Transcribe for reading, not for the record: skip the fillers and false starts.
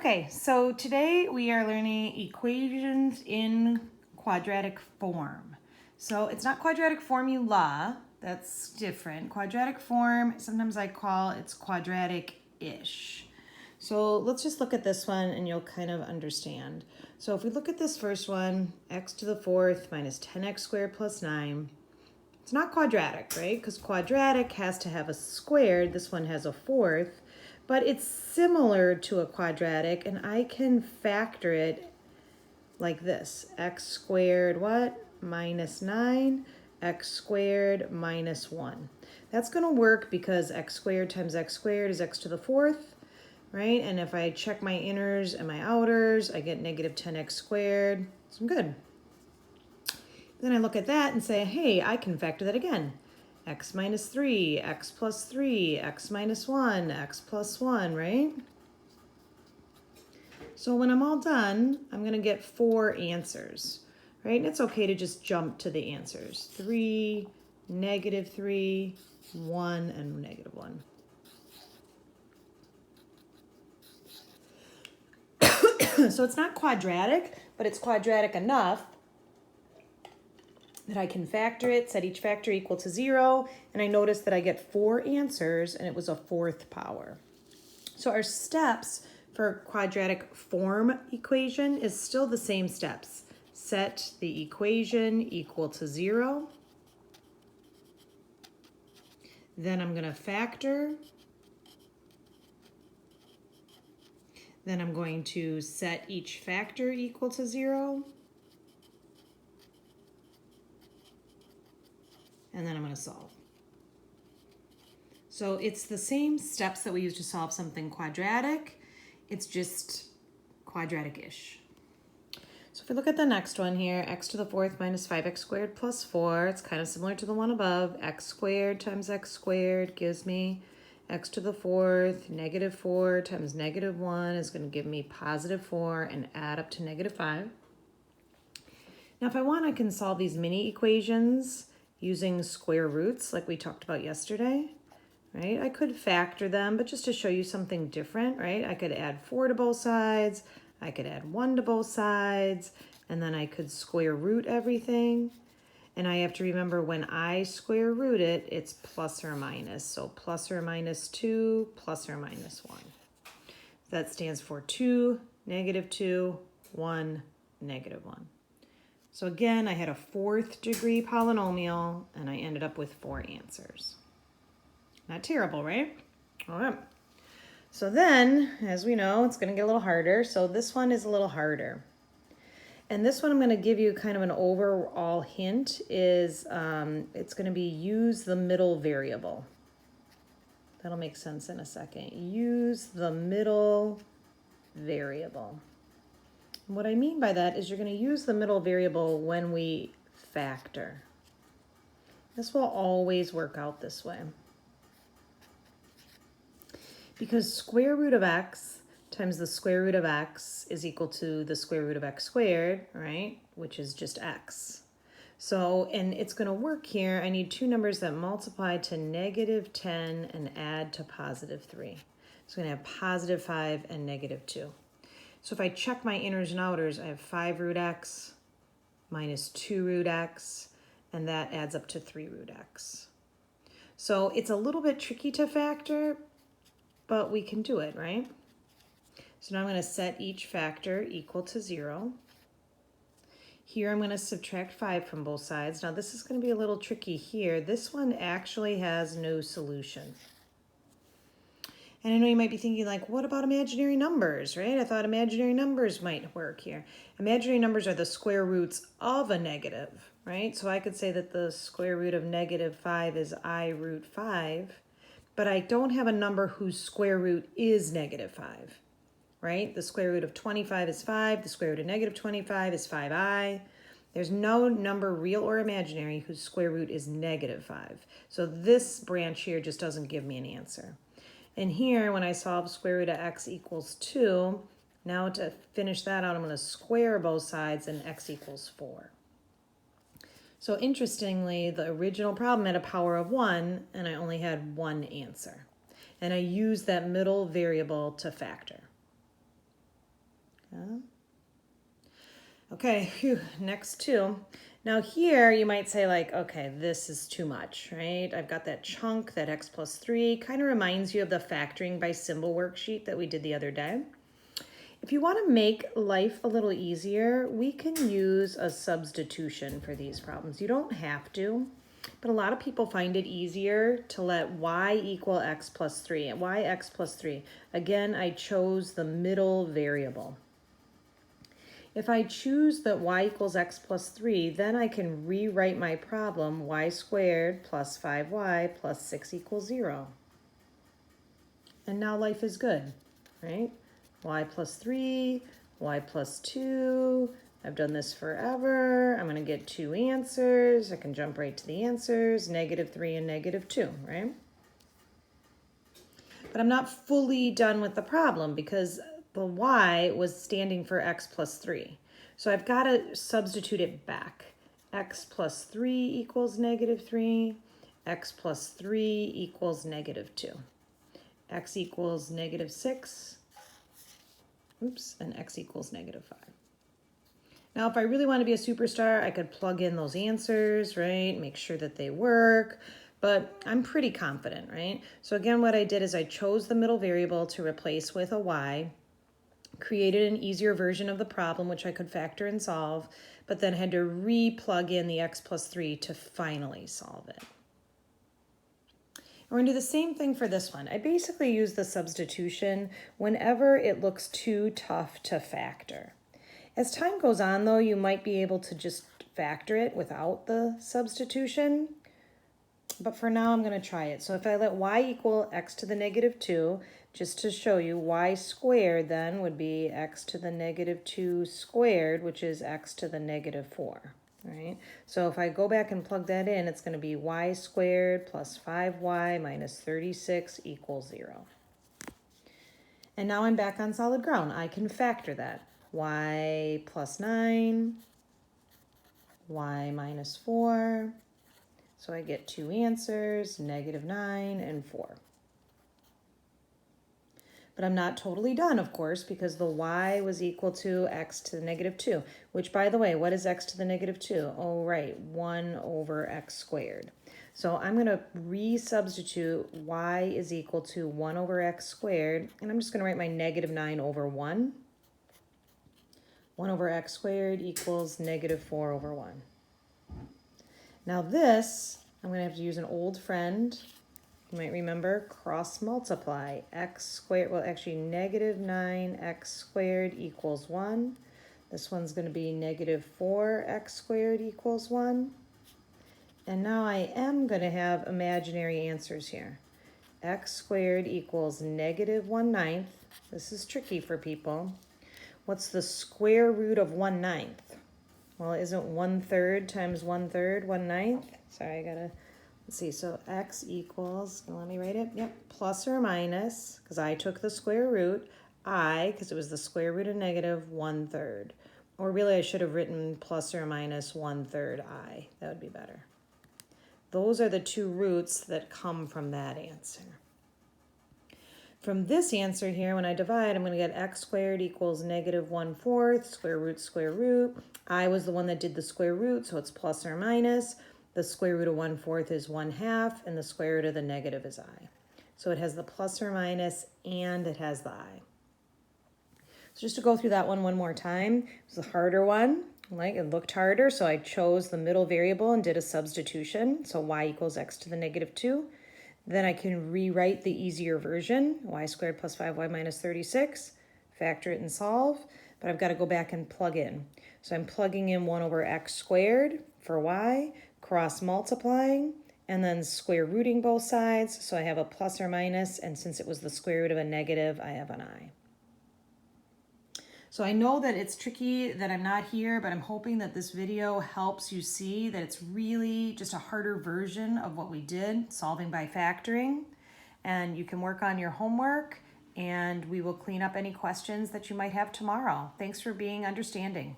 Okay, so today we are learning equations in quadratic form. So it's not quadratic formula, that's different. Quadratic form, sometimes I call it's quadratic-ish. So let's just look at this one and you'll kind of understand. So if we look at this first one, x to the fourth minus 10x squared plus 9, it's not quadratic, right? Because quadratic has to have a squared. This one has a fourth. But it's similar to a quadratic, and I can factor it like this. X squared what? Minus 9. X squared minus 1. That's going to work because x squared times x squared is x to the fourth, right? And if I check my inners and my outers, I get negative 10x squared. So I'm good. Then I look at that and say, hey, I can factor that again. X minus 3, x plus 3, x minus 1, x plus 1, right? So when I'm all done, I'm going to get 4 answers, right? And it's okay to just jump to the answers. 3, negative 3, 1, and negative 1. So it's not quadratic, but it's quadratic enough that I can factor it, set each factor equal to 0, and I notice that I get 4 answers, and it was a fourth power. So our steps for quadratic form equation is still the same steps. Set the equation equal to 0. Then I'm going to factor. Then I'm going to set each factor equal to 0. And then I'm going to solve. So it's the same steps that we use to solve something quadratic. It's just quadratic-ish. So if we look at the next one here, x to the fourth minus 5x squared plus 4, it's kind of similar to the one above. X squared times x squared gives me x to the fourth. Negative 4 times negative 1 is going to give me positive 4 and add up to negative 5. Now if I want, I can solve these mini equations using square roots like we talked about yesterday, right? I could factor them, but just to show you something different, right? I could add 4 to both sides, I could add 1 to both sides, and then I could square root everything. And I have to remember when I square root it, it's plus or minus. So plus or minus 2, plus or minus 1. That stands for 2, negative 2, 1, negative 1. So again, I had a 4th degree polynomial, and I ended up with 4 answers. Not terrible, right? All right. So then, as we know, it's going to get a little harder. So this one is a little harder. And this one I'm going to give you kind of an overall hint is it's going to be use the middle variable. That'll make sense in a second. Use the middle variable. What I mean by that is you're going to use the middle variable when we factor. This will always work out this way. Because square root of x times the square root of x is equal to the square root of x squared, right? Which is just x. So, and it's going to work here. I need 2 numbers that multiply to negative 10 and add to positive 3. So I'm going to have positive 5 and negative 2. So if I check my inners and outers, I have 5 root x minus 2 root x, and that adds up to 3 root x. So it's a little bit tricky to factor, but we can do it, right? So now I'm going to set each factor equal to 0. Here I'm going to subtract 5 from both sides. Now this is going to be a little tricky here. This one actually has no solution. And I know you might be thinking, like, what about imaginary numbers, right? I thought imaginary numbers might work here. Imaginary numbers are the square roots of a negative, right? So I could say that the square root of negative 5 is I root 5, but I don't have a number whose square root is negative 5, right? The square root of 25 is 5. The square root of negative 25 is 5i. There's no number, real or imaginary, whose square root is negative 5. So this branch here just doesn't give me an answer. And here, when I solve square root of x equals 2, now to finish that out, I'm going to square both sides, and x equals 4. So interestingly, the original problem had a power of 1, and I only had 1 answer. And I used that middle variable to factor. Yeah. Okay, phew, next two. Now here you might say like, okay, this is too much, right? I've got that chunk, that x plus 3, kind of reminds you of the factoring by symbol worksheet that we did the other day. If you want to make life a little easier, we can use a substitution for these problems. You don't have to, but a lot of people find it easier to let y equal x plus 3. And why x plus 3? Again, I chose the middle variable. If I choose that y equals x plus 3, then I can rewrite my problem y squared plus 5y plus 6 equals 0. And now life is good, right? Y plus 3, y plus 2. I've done this forever. I'm going to get two answers. I can jump right to the answers, -3 and -2, right? But I'm not fully done with the problem because the y was standing for x plus 3. So I've got to substitute it back. X plus 3 equals -3. X plus 3 equals -2. X equals -6. Oops, and x equals -5. Now, if I really want to be a superstar, I could plug in those answers, right? Make sure that they work. But I'm pretty confident, right? So again, what I did is I chose the middle variable to replace with a y, created an easier version of the problem, which I could factor and solve, but then had to re-plug in the x plus 3 to finally solve it. We're going to do the same thing for this one. I basically use the substitution whenever it looks too tough to factor. As time goes on, though, you might be able to just factor it without the substitution. But for now, I'm going to try it. So if I let y equal x to the -2, just to show you, y squared then would be x to the -2 squared, which is x to the -4, right? So if I go back and plug that in, it's going to be y squared plus 5y minus 36 equals 0. And now I'm back on solid ground. I can factor that. Y plus 9, y minus 4. So I get two answers, -9 and 4. But I'm not totally done, of course, because the y was equal to x to the -2, which, by the way, what is x to the -2? Oh, right, 1 over x squared. So I'm going to resubstitute y is equal to 1 over x squared, and I'm just going to write my -9 over 1. 1 over x squared equals -4 over 1. Now this, I'm going to have to use an old friend. You might remember cross multiply. X squared, well actually -9x squared equals 1. This one's going to be -4x squared equals 1. And now I am going to have imaginary answers here. X squared equals -1/9. This is tricky for people. What's the square root of 1/9? Well, isn't 1/3 times 1/3 1/9? Sorry, I gotta, let's see. So x equals, let me write it. Yep, plus or minus, because I took the square root. Because it was the square root of -1/3. Or really, I should have written plus or minus 1/3 I. That would be better. Those are the two roots that come from that answer. From this answer here, when I divide, I'm going to get x squared equals -1/4, square root. I was the one that did the square root, so it's plus or minus. The square root of 1/4 is 1/2, and the square root of the negative is I. So it has the plus or minus, and it has the I. So just to go through that one more time, it was a harder one. Like, it looked harder, so I chose the middle variable and did a substitution. So y equals x to the -2. Then I can rewrite the easier version, y squared plus 5y minus 36, factor it and solve, but I've got to go back and plug in. So I'm plugging in 1 over x squared for y, cross multiplying, and then square rooting both sides. So I have a plus or minus, and since it was the square root of a negative, I have an I. So I know that it's tricky that I'm not here, but I'm hoping that this video helps you see that it's really just a harder version of what we did, solving by factoring. And you can work on your homework, and we will clean up any questions that you might have tomorrow. Thanks for being understanding.